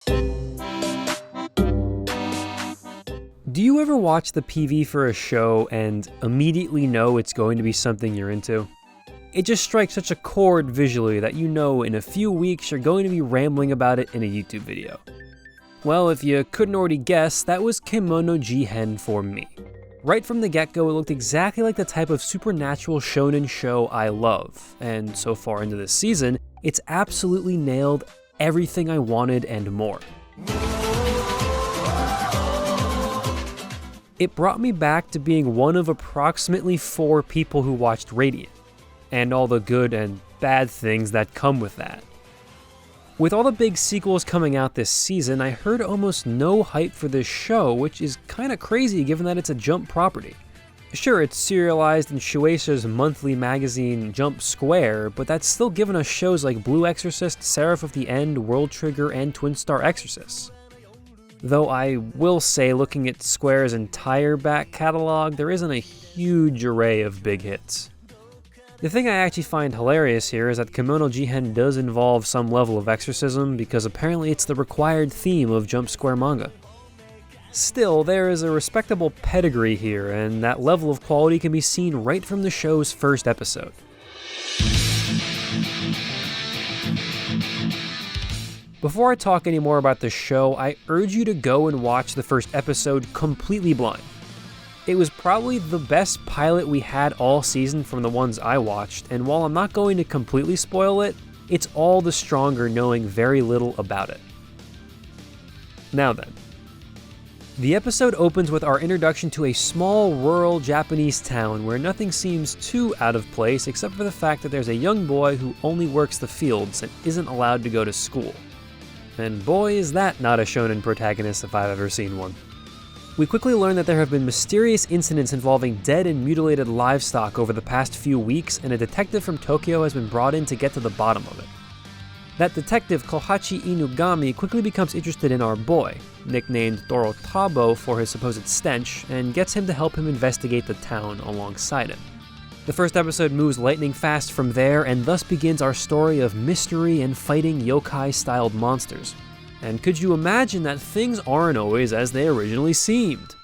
Do you ever watch the PV for a show and immediately know it's going to be something you're into? It just strikes such a chord visually that you know in a few weeks you're going to be rambling about it in a YouTube video. Well, if you couldn't already guess, that was Kemono Jihen for me. Right from the get-go, it looked exactly like the type of supernatural shonen show I love, and so far into this season, it's absolutely nailed everything I wanted and more. It brought me back to being one of approximately 4 people who watched Radiant, and all the good and bad things that come with that. With all the big sequels coming out this season, I heard almost no hype for this show, which is kinda crazy given that it's a Jump property. Sure, it's serialized in Shueisha's monthly magazine Jump Square, but that's still given us shows like Blue Exorcist, Seraph of the End, World Trigger, and Twin Star Exorcist. Though I will say, looking at Square's entire back catalog, there isn't a huge array of big hits. The thing I actually find hilarious here is that Kemono Jihen does involve some level of exorcism, because apparently it's the required theme of Jump Square manga. Still, there is a respectable pedigree here, and that level of quality can be seen right from the show's first episode. Before I talk any more about the show, I urge you to go and watch the first episode completely blind. It was probably the best pilot we had all season from the ones I watched, and while I'm not going to completely spoil it, it's all the stronger knowing very little about it. Now then. The episode opens with our introduction to a small rural Japanese town where nothing seems too out of place except for the fact that there's a young boy who only works the fields and isn't allowed to go to school. And boy, is that not a shonen protagonist if I've ever seen one. We quickly learn that there have been mysterious incidents involving dead and mutilated livestock over the past few weeks, and a detective from Tokyo has been brought in to get to the bottom of it. That detective, Kohachi Inugami, quickly becomes interested in our boy, nicknamed Dorotabo for his supposed stench, and gets him to help him investigate the town alongside him. The first episode moves lightning fast from there, and thus begins our story of mystery and fighting yokai-styled monsters. And could you imagine that things aren't always as they originally seemed?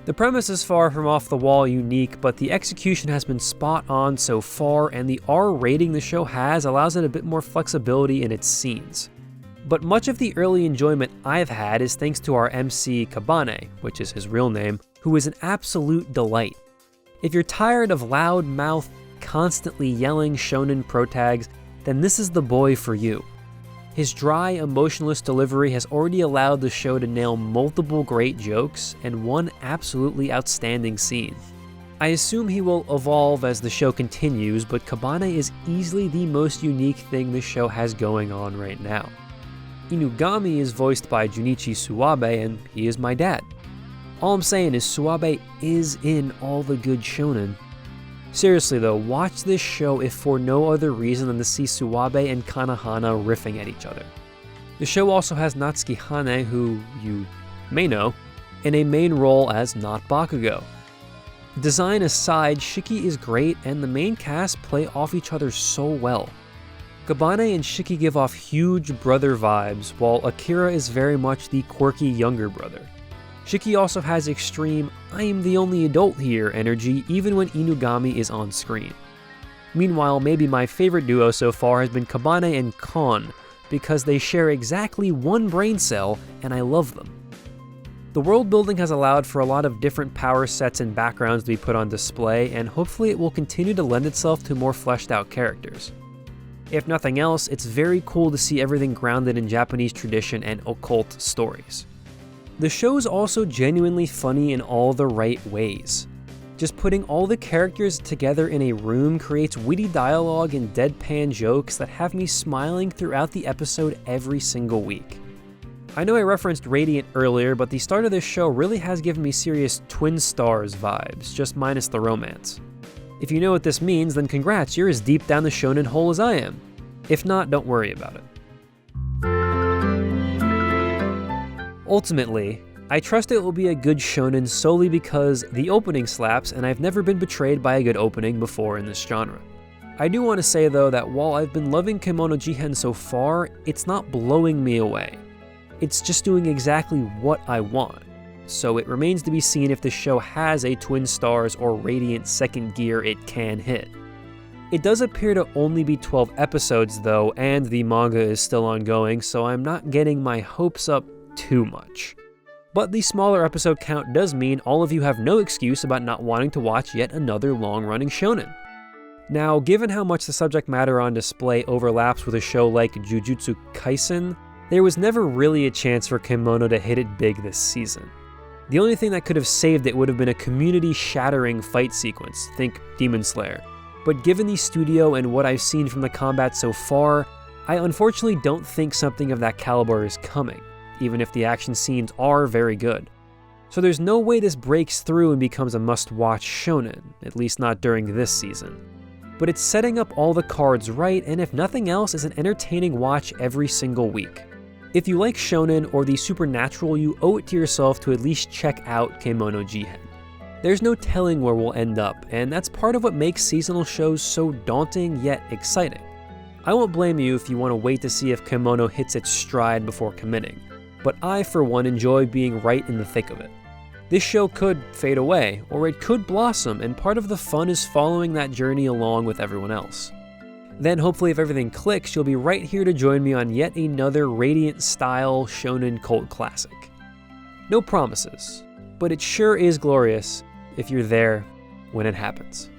The premise is far from off-the-wall unique, but the execution has been spot on so far, and the R rating the show has allows it a bit more flexibility in its scenes. But much of the early enjoyment I've had is thanks to our MC Kabane, which is his real name, who is an absolute delight. If you're tired of loud-mouthed, constantly yelling shonen protags, then this is the boy for you. His dry, emotionless delivery has already allowed the show to nail multiple great jokes and one absolutely outstanding scene. I assume he will evolve as the show continues, but Kabane is easily the most unique thing the show has going on right now. Inugami is voiced by Junichi Suwabe, and he is my dad. All I'm saying is Suwabe is in all the good shonen. Seriously though, watch this show if for no other reason than to see Suwabe and Kanahana riffing at each other. The show also has Natsuki Hane, who you may know, in a main role as Not Bakugo. Design aside, Shiki is great and the main cast play off each other so well. Kabane and Shiki give off huge brother vibes, while Akira is very much the quirky younger brother. Shiki also has extreme "I am the only adult here" energy even when Inugami is on screen. Meanwhile, maybe my favorite duo so far has been Kabane and Kon, because they share exactly one brain cell and I love them. The world building has allowed for a lot of different power sets and backgrounds to be put on display, and hopefully it will continue to lend itself to more fleshed out characters. If nothing else, it's very cool to see everything grounded in Japanese tradition and occult stories. The show's also genuinely funny in all the right ways. Just putting all the characters together in a room creates witty dialogue and deadpan jokes that have me smiling throughout the episode every single week. I know I referenced Radiant earlier, but the start of this show really has given me serious Twin Stars vibes, just minus the romance. If you know what this means, then congrats, you're as deep down the shonen hole as I am. If not, don't worry about it. Ultimately, I trust it will be a good shonen solely because the opening slaps, and I've never been betrayed by a good opening before in this genre. I do want to say though that while I've been loving Kemono Jihen so far, it's not blowing me away. It's just doing exactly what I want. So it remains to be seen if the show has a twin stars or radiant second gear it can hit. It does appear to only be 12 episodes though, and the manga is still ongoing, so I'm not getting my hopes up too much. But the smaller episode count does mean all of you have no excuse about not wanting to watch yet another long-running shonen. Now, given how much the subject matter on display overlaps with a show like Jujutsu Kaisen, there was never really a chance for Kemono to hit it big this season. The only thing that could have saved it would have been a community-shattering fight sequence, think Demon Slayer. But given the studio and what I've seen from the combat so far, I unfortunately don't think something of that caliber is coming, even if the action scenes are very good. So there's no way this breaks through and becomes a must-watch shonen, at least not during this season. But it's setting up all the cards right, and if nothing else, is an entertaining watch every single week. If you like shonen or the supernatural, you owe it to yourself to at least check out Kemono Jihen. There's no telling where we'll end up, and that's part of what makes seasonal shows so daunting yet exciting. I won't blame you if you want to wait to see if Kemono hits its stride before committing, but I for one enjoy being right in the thick of it. This show could fade away, or it could blossom, and part of the fun is following that journey along with everyone else. Then hopefully if everything clicks, you'll be right here to join me on yet another Radiant-style shonen cult classic. No promises, but it sure is glorious if you're there when it happens.